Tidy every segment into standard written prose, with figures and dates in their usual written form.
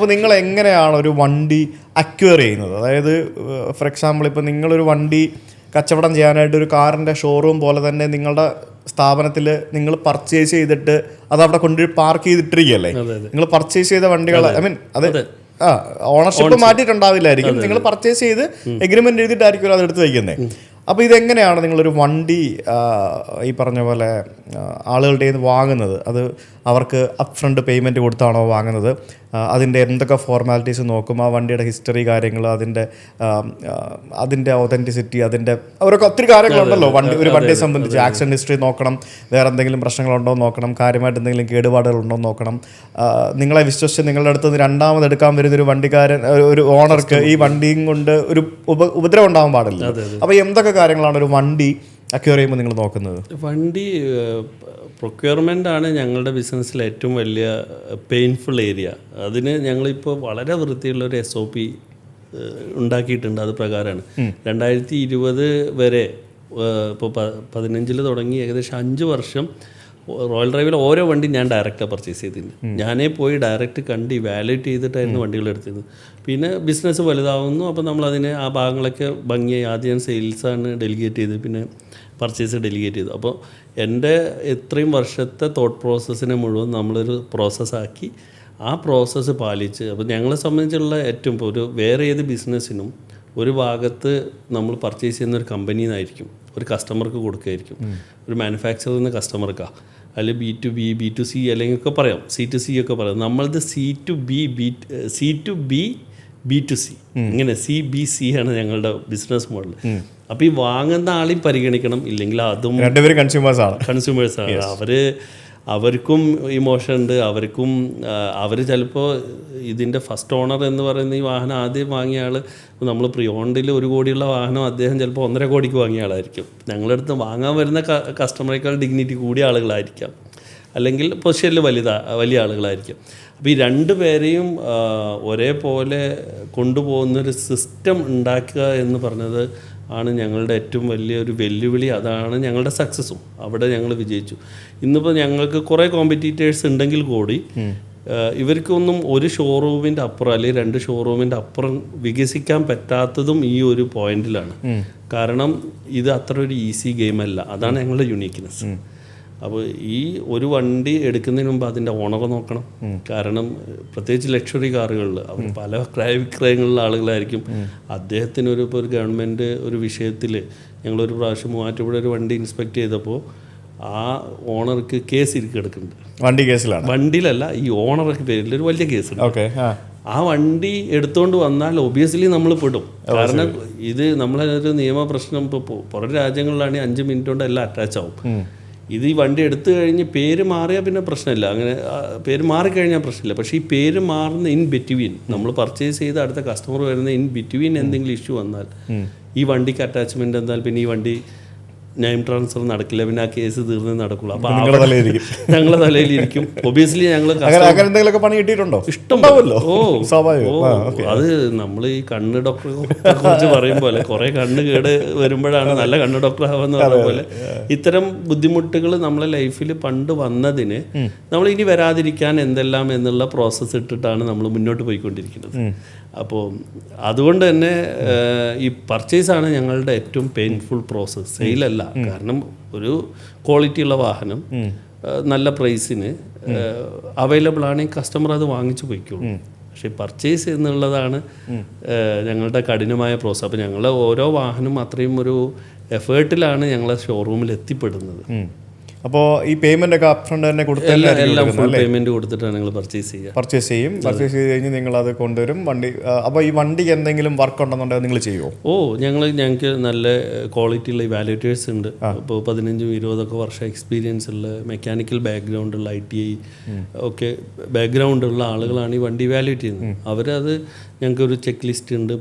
അപ്പോൾ നിങ്ങൾ എങ്ങനെയാണ് ഒരു വണ്ടി അക്വയർ ചെയ്യുന്നത്? അതായത് ഫോർ എക്സാമ്പിൾ ഇപ്പോൾ നിങ്ങളൊരു വണ്ടി കച്ചവടം ചെയ്യാനായിട്ട് ഒരു കാറിൻ്റെ ഷോറൂം പോലെ തന്നെ നിങ്ങളുടെ സ്ഥാപനത്തിൽ നിങ്ങൾ പർച്ചേസ് ചെയ്തിട്ട് അത് അവിടെ കൊണ്ടുപോയി പാർക്ക് ചെയ്തിട്ടിരിക്കുകയല്ലേ? നിങ്ങൾ പർച്ചേസ് ചെയ്ത വണ്ടികൾ അത് ഓണർഷിപ്പ് മാറ്റിയിട്ടുണ്ടാവില്ലായിരിക്കും. നിങ്ങൾ പർച്ചേസ് ചെയ്ത് എഗ്രിമെന്റ് എഴുതിയിട്ടായിരിക്കും അതെടുത്ത് വയ്ക്കുന്നത്. അപ്പോൾ ഇതെങ്ങനെയാണ് നിങ്ങളൊരു വണ്ടി ഈ പറഞ്ഞ പോലെ ആളുകളുടെ കയ്യിൽ നിന്ന് വാങ്ങുന്നത്? അത് അവർക്ക് അപ്പ് ഫ്രണ്ട് പേയ്മെൻറ്റ് കൊടുത്താണോ വാങ്ങുന്നത്? അതിൻ്റെ എന്തൊക്കെ ഫോർമാലിറ്റീസ് നോക്കും? ആ വണ്ടിയുടെ ഹിസ്റ്ററി കാര്യങ്ങൾ, അതിൻ്റെ ഒതൻറ്റിസിറ്റി, അതിൻ്റെ അവരൊക്കെ ഒത്തിരി കാര്യങ്ങളുണ്ടല്ലോ ഒരു വണ്ടിയെ സംബന്ധിച്ച്. ആക്സിഡൻറ്റ് ഹിസ്റ്ററി നോക്കണം, വേറെ എന്തെങ്കിലും പ്രശ്നങ്ങളുണ്ടോ നോക്കണം, കാര്യമായിട്ട് എന്തെങ്കിലും കേടുപാടുകളുണ്ടോ നോക്കണം. നിങ്ങളെ വിശ്വസിച്ച് നിങ്ങളുടെ അടുത്ത് നിന്ന് രണ്ടാമത് എടുക്കാൻ വരുന്നൊരു വണ്ടിക്കാരൻ, ഒരു ഓണർക്ക് ഈ വണ്ടിയും കൊണ്ട് ഒരു ഉപദ്രവം ഉണ്ടാകാൻ പാടില്ല. അപ്പോൾ എന്തൊക്കെ കാര്യങ്ങളാണ് ഒരു വണ്ടി അക്വയർ ചെയ്യുമ്പോൾ നിങ്ങൾ നോക്കുന്നത്? വണ്ടി പ്രൊക്യൂർമെൻ്റ് ആണ് ഞങ്ങളുടെ ബിസിനസ്സിൽ ഏറ്റവും വലിയ പെയിൻഫുൾ ഏരിയ. അതിന് ഞങ്ങളിപ്പോൾ വളരെ വൃത്തിയുള്ളൊരു SOP ഉണ്ടാക്കിയിട്ടുണ്ട്. അത് പ്രകാരമാണ് 2020 വരെ, ഇപ്പോൾ 15 തുടങ്ങി ഏകദേശം 5 വർഷം റോയൽ ഡ്രൈവിൽ ഓരോ വണ്ടി ഞാൻ ഡയറക്റ്റാണ് പർച്ചേസ് ചെയ്തിട്ടുണ്ട്. ഞാനേ പോയി ഡയറക്റ്റ് കണ്ട് ഇവാലുവേറ്റ് ചെയ്തിട്ടായിരുന്നു വണ്ടികൾ എടുത്തത്. പിന്നെ ബിസിനസ് വലുതാവുന്നു, അപ്പോൾ നമ്മളതിന് ആ ഭാഗങ്ങളൊക്കെ ഭംഗിയായി ആദ്യം സെയിൽസാണ് ഡെലിഗേറ്റ് ചെയ്ത്, പിന്നെ പർച്ചേസ് ഡെലിഗേറ്റ് ചെയ്തു. അപ്പോൾ എൻ്റെ ഇത്രയും വർഷത്തെ തോട്ട് പ്രോസസ്സിനെ മുഴുവൻ നമ്മളൊരു പ്രോസസ്സാക്കി ആ പ്രോസസ്സ് പാലിച്ച്, അപ്പോൾ ഞങ്ങളെ സംബന്ധിച്ചുള്ള ഏറ്റവും ഇപ്പോൾ ഒരു വേറെ ഏത് ബിസിനസ്സിനും ഒരു ഭാഗത്ത് നമ്മൾ പർച്ചേസ് ചെയ്യുന്ന ഒരു കമ്പനിയിൽ നിന്നായിരിക്കും ഒരു കസ്റ്റമർക്ക് കൊടുക്കുകയായിരിക്കും, ഒരു മാനുഫാക്ചറിൽ നിന്ന് കസ്റ്റമർക്കാണ്, അല്ലെങ്കിൽ B2B B2C അല്ലെങ്കിൽ ഒക്കെ പറയാം, C2C ഒക്കെ പറയാം. നമ്മളത് C2B B2C ഇങ്ങനെ CBC ആണ് ഞങ്ങളുടെ ബിസിനസ് മോഡൽ. അപ്പോൾ ഈ വാങ്ങുന്ന ആളെയും പരിഗണിക്കണം, ഇല്ലെങ്കിൽ അതും രണ്ടുപേരും കൺസ്യൂമേഴ്സാണ്. അവർക്കും ഇമോഷൻ ഉണ്ട്. അവർ ചിലപ്പോൾ ഇതിൻ്റെ ഫസ്റ്റ് ഓണർ എന്ന് പറയുന്ന ഈ വാഹനം ആദ്യം വാങ്ങിയ ആൾ, നമ്മൾ പ്രീ ഓണിൽ 1 കോടിയുള്ള വാഹനം അദ്ദേഹം ചിലപ്പോൾ 1.5 കോടിക്ക് വാങ്ങിയ ആളായിരിക്കും. ഞങ്ങളുടെ അടുത്ത് വാങ്ങാൻ വരുന്ന കസ്റ്റമറേക്കാൾ ഡിഗ്നിറ്റി കൂടിയ ആളുകളായിരിക്കാം, അല്ലെങ്കിൽ പൊസിഷനിൽ വലിയ ആളുകളായിരിക്കും. അപ്പോൾ ഈ 2 പേരെയും ഒരേപോലെ കൊണ്ടുപോകുന്നൊരു സിസ്റ്റം ഉണ്ടാക്കുക എന്ന് പറഞ്ഞത് ആണ് ഞങ്ങളുടെ ഏറ്റവും വലിയൊരു വെല്ലുവിളി. അതാണ് ഞങ്ങളുടെ സക്സസ്സും. അവിടെ ഞങ്ങൾ വിജയിച്ചു. ഇന്നിപ്പോൾ ഞങ്ങൾക്ക് കുറേ കോമ്പറ്റീറ്റേഴ്സ് ഉണ്ടെങ്കിൽ കൂടി ഇവർക്കൊന്നും ഒരു ഷോറൂമിൻ്റെ അപ്പുറം അല്ലെങ്കിൽ 2 ഷോറൂമിൻ്റെ അപ്പുറം വികസിക്കാൻ പറ്റാത്തതും ഈ ഒരു പോയിന്റിലാണ്. കാരണം ഇത് അത്ര ഒരു ഈസി ഗെയിമല്ല. അതാണ് ഞങ്ങളുടെ യുണീക്ക്നെസ്. അപ്പോൾ ഈ ഒരു വണ്ടി എടുക്കുന്നതിന് മുമ്പ് അതിൻ്റെ ഓണറെ നോക്കണം. കാരണം പ്രത്യേകിച്ച് ലക്ഷറി കാറുകളിൽ അവർ പല ക്രയവിക്രയങ്ങളിലുള്ള ആളുകളായിരിക്കും. അദ്ദേഹത്തിന് ഇപ്പോൾ ഒരു ഗവൺമെൻറ് ഒരു വിഷയത്തിൽ ഞങ്ങളൊരു പ്രാവശ്യം മൂവാറ്റുപുഴ ഒരു വണ്ടി ഇൻസ്പെക്ട് ചെയ്തപ്പോൾ ആ ഓണർക്ക് കേസ് കിടക്കുന്നുണ്ട്. വണ്ടി കേസിലാണ്, വണ്ടിയിലല്ല, ഈ ഓണർക്ക് പേരിൽ ഒരു വലിയ കേസുണ്ട്. ആ വണ്ടി എടുത്തുകൊണ്ട് വന്നാൽ ഒബിയസ്ലി നമ്മൾ പെടും. കാരണം ഇത് നമ്മളൊരു നിയമപ്രശ്നം ഇപ്പോൾ പുറം രാജ്യങ്ങളിലാണെങ്കിൽ 5 മിനിറ്റ് കൊണ്ട് എല്ലാം അറ്റാച്ച് ആവും. ഇത് ഈ വണ്ടി എടുത്തു കഴിഞ്ഞ് പേര് മാറിയാൽ പിന്നെ പ്രശ്നമില്ല, അങ്ങനെ പേര് മാറിക്കഴിഞ്ഞാൽ പ്രശ്നമില്ല. പക്ഷേ ഈ പേര് മാറുന്ന ഇൻ ബിറ്റ്വീൻ, നമ്മൾ പർച്ചേസ് ചെയ്ത് അടുത്ത കസ്റ്റമർ വരുന്ന ഇൻ ബിറ്റ്വീൻ എന്തെങ്കിലും ഇഷ്യൂ വന്നാൽ, ഈ വണ്ടിക്ക് അറ്റാച്ച്മെൻറ്റ് എന്നാൽ പിന്നെ ഈ വണ്ടി നെയിം ട്രാൻസ്ഫർ നടക്കില്ല, പിന്നെ ആ കേസ് തീർന്നേ നടക്കുള്ളൂ. അപ്പോൾ ഞങ്ങളെ തലയിലിരിക്കും. ഒബിയസ്ലി ഞങ്ങൾ പണി കിട്ടിയിട്ടുണ്ടോ? ഇഷ്ടംപോലെ. അത് നമ്മൾ ഈ കണ്ണ് ഡോക്ടറെ കുറിച്ച് പറയും പോലെ കുറേ കണ്ണ് കേട് വരുമ്പോഴാണ് നല്ല കണ്ണ് ഡോക്ടർ ആവാന്ന് പറയുന്ന പോലെ ഇത്തരം ബുദ്ധിമുട്ടുകൾ നമ്മളെ ലൈഫിൽ പണ്ട് വന്നതിന് നമ്മൾ ഇനി വരാതിരിക്കാൻ എന്തെല്ലാം എന്നുള്ള പ്രോസസ്സ് ഇട്ടിട്ടാണ് നമ്മൾ മുന്നോട്ട് പോയിക്കൊണ്ടിരിക്കുന്നത്. അപ്പോൾ അതുകൊണ്ട് തന്നെ ഈ പർച്ചേസാണ് ഞങ്ങളുടെ ഏറ്റവും പെയിൻഫുൾ പ്രോസസ്സ്, സെയിലല്ല. കാരണം ഒരു ക്വാളിറ്റി ഉള്ള വാഹനം നല്ല പ്രൈസിന് അവൈലബിൾ ആണെങ്കിൽ കസ്റ്റമർ അത് വാങ്ങിച്ചു പോയിക്കോളും. പക്ഷേ പർച്ചേസ് എന്നുള്ളതാണ് ഞങ്ങളുടെ കഠിനമായ പ്രോസസ്സ്. അപ്പോൾ ഞങ്ങൾ ഓരോ വാഹനം അത്രയും ഒരു എഫേർട്ടിലാണ് ഞങ്ങളെ ഷോറൂമിൽ എത്തിപ്പെടുന്നത്. അപ്പോൾ ഈ പേയ്മെന്റ് ഒക്കെ അപ്ഫ്രണ്ട് തന്നെ പേയ്മെന്റ് കൊടുത്തിട്ടാണ് നിങ്ങൾ പർച്ചേസ് ചെയ്ത് കഴിഞ്ഞ് നിങ്ങൾ അത് കൊണ്ടുവരും വണ്ടി. അപ്പോൾ ഈ വണ്ടിക്ക് എന്തെങ്കിലും വർക്ക് ഉണ്ടെന്നുണ്ടെങ്കിൽ നിങ്ങൾ ചെയ്യുമോ? ഞങ്ങൾക്ക് നല്ല ക്വാളിറ്റിയുള്ള ഇവാലുവേറ്റേഴ്സ് ഉണ്ട്. ഇപ്പോൾ 15-20 വർഷം എക്സ്പീരിയൻസ് ഉള്ള മെക്കാനിക്കൽ ബാക്ക്ഗ്രൗണ്ടുള്ള ITI ഒക്കെ ബാക്ക്ഗ്രൗണ്ടുള്ള ആളുകളാണ് ഈ വണ്ടി ഇവാലുവേറ്റ് ചെയ്യുന്നത്. അവരത് ഞങ്ങൾക്കൊരു ചെക്ക് ലിസ്റ്റ് ഉണ്ട്,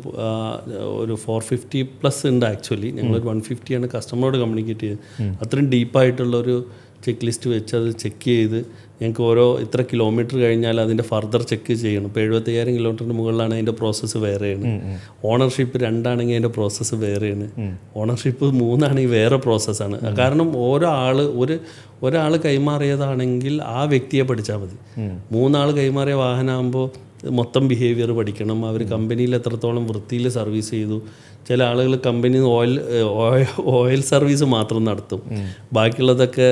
ഒരു 450+ ഉണ്ട്. ആക്ച്വലി ഞങ്ങളൊരു 150 കസ്റ്റമറോട് കമ്മ്യൂണിക്കേറ്റ് ചെയ്ത് അത്രയും ഡീപ്പായിട്ടുള്ളൊരു ചെക്ക് ലിസ്റ്റ് വെച്ച് അത് ചെക്ക് ചെയ്ത് ഞങ്ങൾക്ക് ഓരോ ഇത്ര കിലോമീറ്റർ കഴിഞ്ഞാൽ അതിൻ്റെ ഫർദർ ചെക്ക് ചെയ്യണം. ഇപ്പോൾ 75,000 കിലോമീറ്ററിന് മുകളിലാണ് അതിൻ്റെ പ്രോസസ്സ് വേറെയാണ്. ഓണർഷിപ്പ് 2 ആണെങ്കിൽ അതിൻ്റെ പ്രോസസ്സ് വേറെയാണ്. ഓണർഷിപ്പ് 3 ആണെങ്കിൽ വേറെ പ്രോസസ്സാണ്. കാരണം ഒരാൾ കൈമാറിയതാണെങ്കിൽ ആ വ്യക്തിയെ പഠിച്ചാൽ മതി. 3 ആൾ കൈമാറിയ വാഹനമാകുമ്പോൾ മൊത്തം ബിഹേവിയർ പഠിക്കണം, അവർ കമ്പനിയിൽ എത്രത്തോളം വൃത്തിയിൽ സർവീസ് ചെയ്തു. ചില ആളുകൾ കമ്പനി ഓയിൽ സർവീസ് മാത്രം നടത്തും, ബാക്കിയുള്ളതൊക്കെ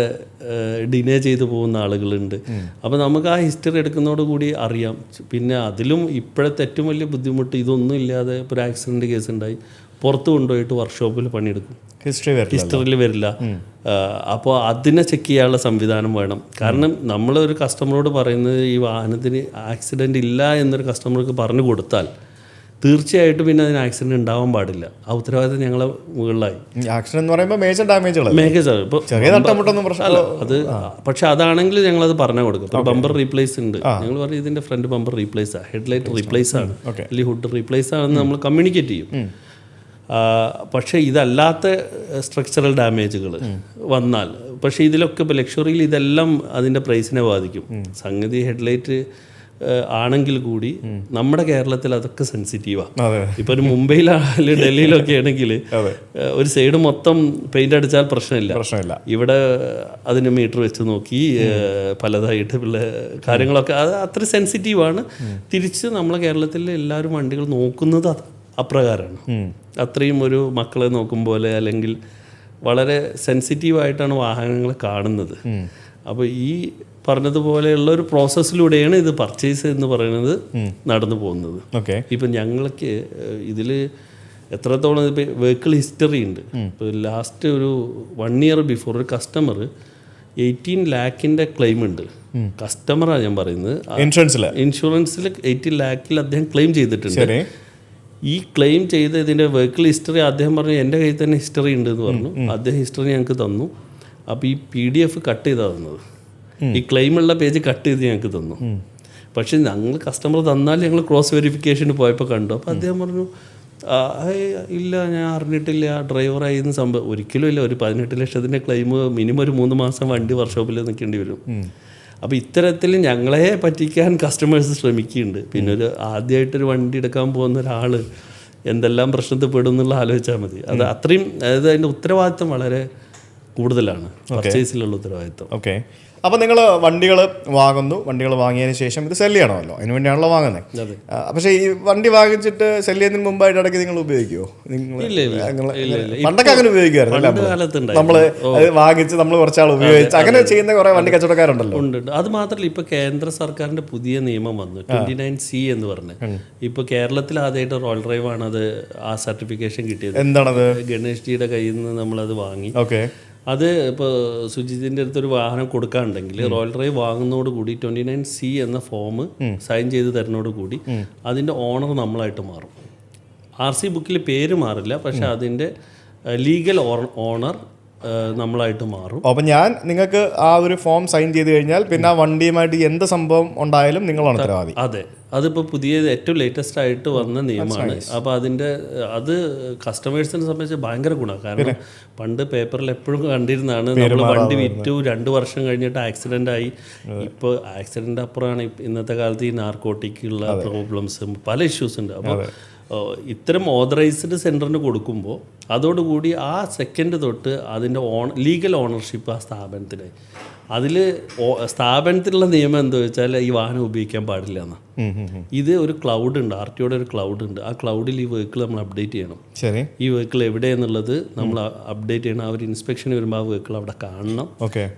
ഡിനേ ചെയ്തു പോകുന്ന ആളുകളുണ്ട്. അപ്പോൾ നമുക്ക് ആ ഹിസ്റ്ററി എടുക്കുന്നതോടുകൂടി അറിയാം. പിന്നെ അതിലും ഇപ്പോഴത്തെ ഏറ്റവും വലിയ ബുദ്ധിമുട്ട് ഇതൊന്നും ഇല്ലാതെ ഇപ്പോൾ ഒരു ആക്സിഡൻറ്റ് കേസ് ഉണ്ടായി, പുറത്ത് കൊണ്ടുപോയിട്ട് വർക്ക്ഷോപ്പിൽ പണിയെടുക്കും, ഹിസ്റ്ററിയിൽ വരില്ല. അപ്പോൾ അതിനെ ചെക്ക് ചെയ്യാനുള്ള സംവിധാനം വേണം. കാരണം നമ്മളൊരു കസ്റ്റമറോട് പറയുന്നത് ഈ വാഹനത്തിന് ആക്സിഡൻറ്റ് ഇല്ല എന്നൊരു കസ്റ്റമർക്ക് പറഞ്ഞു കൊടുത്താൽ തീർച്ചയായിട്ടും പിന്നെ അതിന് ആക്സിഡൻറ്റ് ഉണ്ടാവാൻ പാടില്ല. ആ ഉത്തരവാദിത്തം ഞങ്ങളെ മുകളിലായി. ആക്സിഡന്റ് എന്ന് പറയുമ്പോൾ മേജർ ഡാമേജുകൾ, ഇപ്പോൾ അല്ല അത്, പക്ഷെ അതാണെങ്കിൽ ഞങ്ങളത് പറഞ്ഞു കൊടുക്കും. ഇപ്പോൾ ബമ്പർ റീപ്ലേസ് ഉണ്ട്, ഞങ്ങൾ പറയും ഇതിൻ്റെ ഫ്രണ്ട് ബമ്പർ റീപ്ലേസ് ആണ്, ഹെഡ്ലൈറ്റ് റീപ്ലേസ് ആണ്, അല്ലെങ്കിൽ ഹുഡ് റീപ്ലേസ് ആണെന്ന് നമ്മൾ കമ്മ്യൂണിക്കേറ്റ് ചെയ്യും. പക്ഷേ ഇതല്ലാത്ത സ്ട്രക്ചറൽ ഡാമേജുകൾ വന്നാൽ, പക്ഷേ ഇതിലൊക്കെ ഇപ്പോൾ ലക്ഷറിയിൽ ഇതെല്ലാം അതിൻ്റെ പ്രൈസിനെ ബാധിക്കും. സംഗതി ഹെഡ്ലൈറ്റ് ആണെങ്കിൽ കൂടി നമ്മുടെ കേരളത്തിൽ അതൊക്കെ സെൻസിറ്റീവാണ്. ഇപ്പോൾ ഒരു മുംബൈയിലും ഡൽഹിയിലൊക്കെ ആണെങ്കിൽ ഒരു സൈഡ് മൊത്തം പെയിൻ്റ് അടിച്ചാൽ പ്രശ്നമില്ല. ഇവിടെ അതിന് മീറ്റർ വെച്ച് നോക്കി പലതായിട്ട് ഉള്ള കാര്യങ്ങളൊക്കെ അത് അത്ര സെൻസിറ്റീവാണ്. തിരിച്ച് നമ്മളെ കേരളത്തിൽ എല്ലാവരും വണ്ടികൾ നോക്കുന്നത് അപ്രകാരമാണ്. അത്രയും ഒരു മക്കളെ നോക്കും പോലെ, അല്ലെങ്കിൽ വളരെ സെൻസിറ്റീവായിട്ടാണ് വാഹനങ്ങൾ കാണുന്നത്. അപ്പോൾ ഈ പറഞ്ഞതുപോലെയുള്ള ഒരു പ്രോസസ്സിലൂടെയാണ് ഇത് പർച്ചേസ് എന്ന് പറയുന്നത് നടന്നു പോകുന്നത്. ഇപ്പം ഞങ്ങൾക്ക് ഇതിൽ എത്രത്തോളം ഇപ്പോൾ വെഹിക്കിൾ ഹിസ്റ്ററി ഉണ്ട്. ഇപ്പോൾ ലാസ്റ്റ് ഒരു 1 year ബിഫോർ ഒരു കസ്റ്റമർ 18 lakhിൻ്റെ ക്ലെയിം ഉണ്ട്. കസ്റ്റമറാണ് ഞാൻ പറയുന്നത്. ഇൻഷുറൻസിൽ 18 lakhിൽ അദ്ദേഹം ക്ലെയിം ചെയ്തിട്ടുണ്ട്. ഈ ക്ലെയിം ചെയ്ത ഇതിൻ്റെ വെഹിക്കിൾ ഹിസ്റ്ററി അദ്ദേഹം പറഞ്ഞു എൻ്റെ കയ്യിൽ തന്നെ ഹിസ്റ്ററി ഉണ്ട് എന്ന് പറഞ്ഞു. അദ്ദേഹം ഹിസ്റ്ററി ഞങ്ങൾക്ക് തന്നു. അപ്പോൾ ഈ PDF കട്ട് ചെയ്താണ് തന്നത്. ഈ ക്ലെയിമുള്ള പേജ് കട്ട് ചെയ്ത് ഞങ്ങൾക്ക് തന്നു. പക്ഷേ ഞങ്ങൾ കസ്റ്റമർ തന്നാൽ ഞങ്ങൾ ക്രോസ് വെരിഫിക്കേഷന് പോയപ്പോൾ കണ്ടു. അപ്പോൾ അദ്ദേഹം പറഞ്ഞു ഇല്ല ഞാൻ അറിഞ്ഞിട്ടില്ല, ഡ്രൈവറായി എന്ന് സംഭവം ഒരിക്കലും ഇല്ല. ഒരു 18 ലക്ഷത്തിൻ്റെ ക്ലെയിം മിനിമം ഒരു 3 മാസം വണ്ടി വർക്ക്ഷോപ്പിൽ നിൽക്കേണ്ടി വരും. അപ്പോൾ ഇത്തരത്തിൽ ഞങ്ങളെ പറ്റിക്കാൻ കസ്റ്റമേഴ്സ് ശ്രമിക്കുന്നുണ്ട്. പിന്നെ ഒരു ആദ്യമായിട്ടൊരു വണ്ടി എടുക്കാൻ പോകുന്ന ഒരാൾ എന്തെല്ലാം പ്രശ്നത്തിൽ പെടും എന്നുള്ള ആലോചിച്ചാൽ മതി. അത് അത്രയും, അതായത് അതിൻ്റെ ഉത്തരവാദിത്തം വളരെ കൂടുതലാണ്, പർച്ചേസിലുള്ള ഉത്തരവാദിത്തം. ഓക്കെ. അപ്പോൾ നിങ്ങൾ വണ്ടികൾ വാങ്ങുന്നു, വണ്ടികൾ വാങ്ങിയതിന് ശേഷം ഇത് സെല് ചെയ്യണമല്ലോ, അതിന് വേണ്ടിയാണല്ലോ വാങ്ങുന്നത്. പക്ഷേ ഈ വണ്ടി വാങ്ങിച്ചിട്ട് സെല് ചെയ്യുന്നതിന് മുമ്പായിട്ട് ഇടയ്ക്ക് നിങ്ങൾ ഉപയോഗിക്കുമോ? പണ്ടൊക്കെ അങ്ങനെ ഉപയോഗിക്കുമായിരുന്നു. നമ്മൾ വാങ്ങിച്ച് നമ്മൾ കുറച്ചാൾ ഉപയോഗിച്ച് അങ്ങനെ ചെയ്യുന്ന കുറേ വണ്ടി കച്ചവടക്കാരുണ്ടല്ലോ. ഉണ്ട്. അത് മാത്രമല്ല, ഇപ്പോൾ കേന്ദ്ര സർക്കാരിൻ്റെ പുതിയ നിയമം വന്നു 29C എന്ന് പറഞ്ഞ്. ഇപ്പോൾ കേരളത്തിൽ ആദ്യമായിട്ട് റോൾ ഡ്രൈവ് ആണ് അത് ആ സർട്ടിഫിക്കേഷൻ കിട്ടിയത്. എന്താണത്? ഗണേഷ് ജിയുടെ കയ്യിൽ നിന്ന് നമ്മളത് വാങ്ങി. ഓക്കെ. അത് ഇപ്പോൾ സുജിത്തിൻ്റെ അടുത്തൊരു വാഹനം കൊടുക്കാനുണ്ടെങ്കിൽ റോയൽ ഡ്രൈവ് വാങ്ങുന്നതോടുകൂടി 29C എന്ന ഫോം സൈൻ ചെയ്ത് തരുന്നതോടുകൂടി അതിൻ്റെ ഓണർ നമ്മളായിട്ട് മാറും. RC ബുക്കിൽ പേര് മാറില്ല, പക്ഷെ അതിൻ്റെ ലീഗൽ ഓണർ നമ്മളായിട്ട് മാറും. അപ്പം ഞാൻ നിങ്ങൾക്ക് ആ ഒരു ഫോം സൈൻ ചെയ്ത് കഴിഞ്ഞാൽ പിന്നെ ആ വണ്ടിയുമായിട്ട് എന്ത് സംഭവം ഉണ്ടായാലും നിങ്ങളാണ് ഉത്തരവാദി. അതെ, അതിപ്പോൾ പുതിയ ഏറ്റവും ലേറ്റസ്റ്റ് ആയിട്ട് വന്ന നിയമമാണ്. അപ്പോൾ അത് കസ്റ്റമേഴ്സിനെ സംബന്ധിച്ച് ഭയങ്കര ഗുണമാണ്. കാരണം പണ്ട് പേപ്പറിൽ എപ്പോഴും കണ്ടിരുന്നതാണ് നമ്മൾ വണ്ടി വിറ്റു 2 വർഷം കഴിഞ്ഞിട്ട് ആക്സിഡൻ്റ് ആയി. ഇപ്പോൾ ആക്സിഡൻ്റ് അപ്പുറമാണ് ഇന്നത്തെ കാലത്ത് ഈ നാർക്കോട്ടിക്കുള്ള പ്രോബ്ലംസും പല ഇഷ്യൂസ് ഉണ്ട്. അപ്പോൾ ഇത്തരം ഓതറൈസ്ഡ് സെൻറ്ററിന് കൊടുക്കുമ്പോൾ അതോടുകൂടി ആ സെക്കൻഡ് തൊട്ട് അതിൻ്റെ ലീഗൽ ഓണർഷിപ്പ് ആ സ്ഥാപനത്തിന്. അതിൽ സ്ഥാപനത്തിലുള്ള നിയമം എന്താ വെച്ചാൽ ഈ വാഹനം ഉപയോഗിക്കാൻ പാടില്ല എന്നാണ്. ഇത് ഒരു ക്ലൗഡ് ഉണ്ട്, RTOയുടെ ഒരു ക്ലൗഡ് ഉണ്ട്. ആ ക്ലൗഡിൽ ഈ വെഹിക്കിൾ നമ്മൾ അപ്ഡേറ്റ് ചെയ്യണം. ശരി. ഈ വെഹിക്കിൾ എവിടെയെന്നുള്ളത് നമ്മൾ അപ്ഡേറ്റ് ചെയ്യണം. അവർ ഇൻസ്പെക്ഷന് വരുമ്പോൾ ആ വെഹിക്കിൾ അവിടെ കാണണം.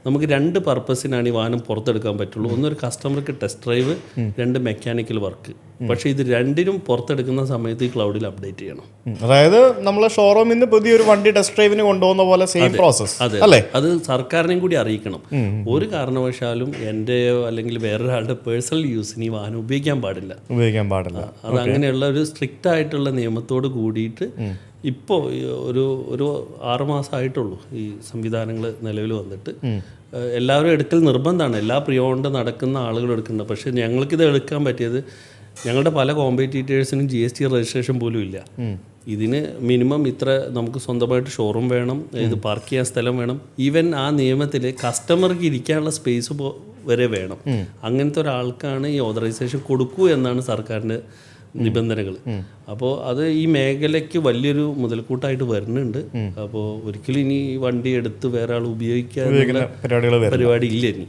നമുക്ക് 2 പർപ്പസിനാണ് ഈ വാഹനം പുറത്തെടുക്കാൻ പറ്റുള്ളൂ. ഒന്നൊരു കസ്റ്റമർക്ക് ടെസ്റ്റ് ഡ്രൈവ്, 2 മെക്കാനിക്കൽ വർക്ക്. പക്ഷേ ഇത് രണ്ടിനും പുറത്തെടുക്കുന്ന സമയത്ത് ഈ ക്ലൗഡിൽ അപ്ഡേറ്റ് ചെയ്യണം. അതായത് നമ്മൾ ഷോറൂമിൽ നിന്ന് പുതിയൊരു വണ്ടി ടെസ്റ്റ് ഡ്രൈവിന് കൊണ്ടുപോകുന്ന പോലെ സെയിം പ്രോസസ്. അതെ, അത് സർക്കാരിനെയും കൂടി അറിയിക്കണം. ഒരു കാരണവശാലും എൻ്റെയോ അല്ലെങ്കിൽ വേറൊരാളുടെ പേഴ്സണൽ യൂസിന് ഈ വാഹനം ഉപയോഗിക്കാൻ പാടില്ല. അത് അങ്ങനെയുള്ള ഒരു സ്ട്രിക്റ്റ് ആയിട്ടുള്ള നിയമത്തോട് കൂടിയിട്ട് ഇപ്പോൾ ഒരു 6 മാസമായിട്ടുള്ളൂ ഈ സംവിധാനങ്ങൾ നിലവിൽ വന്നിട്ട്. എല്ലാവരും എടുക്കൽ നിർബന്ധമാണ്. എല്ലാ പ്രിയോണ്ട് നടക്കുന്ന ആളുകൾ എടുക്കുന്നുണ്ട്. പക്ഷേ ഞങ്ങൾക്കിത് എടുക്കാൻ പറ്റിയത് ഞങ്ങളുടെ പല കോമ്പറ്റീറ്റേഴ്സിനും GST രജിസ്ട്രേഷൻ പോലും ഇല്ല. ഇതിന് മിനിമം ഇത്ര നമുക്ക് സ്വന്തമായിട്ട് ഷോറൂം വേണം, ഇത് പാർക്ക് ചെയ്യാൻ സ്ഥലം വേണം. ഈവൻ ആ നിയമത്തിൽ കസ്റ്റമർക്ക് ഇരിക്കാനുള്ള സ്പേസ് വരെ വേണം. അങ്ങനത്തെ ഒരാൾക്കാണ് ഈ ഓതറൈസേഷൻ കൊടുക്കൂ എന്നാണ് സർക്കാരിൻ്റെ നിബന്ധനകൾ. അപ്പോൾ അത് ഈ മേഖലയ്ക്ക് വലിയൊരു മുതൽക്കൂട്ടായിട്ട് വരുന്നുണ്ട്. അപ്പോൾ ഒരിക്കലും ഇനി ഈ വണ്ടി എടുത്ത് വേറെ ആൾ ഉപയോഗിക്കാൻ പരിപാടി ഇല്ല ഇനി.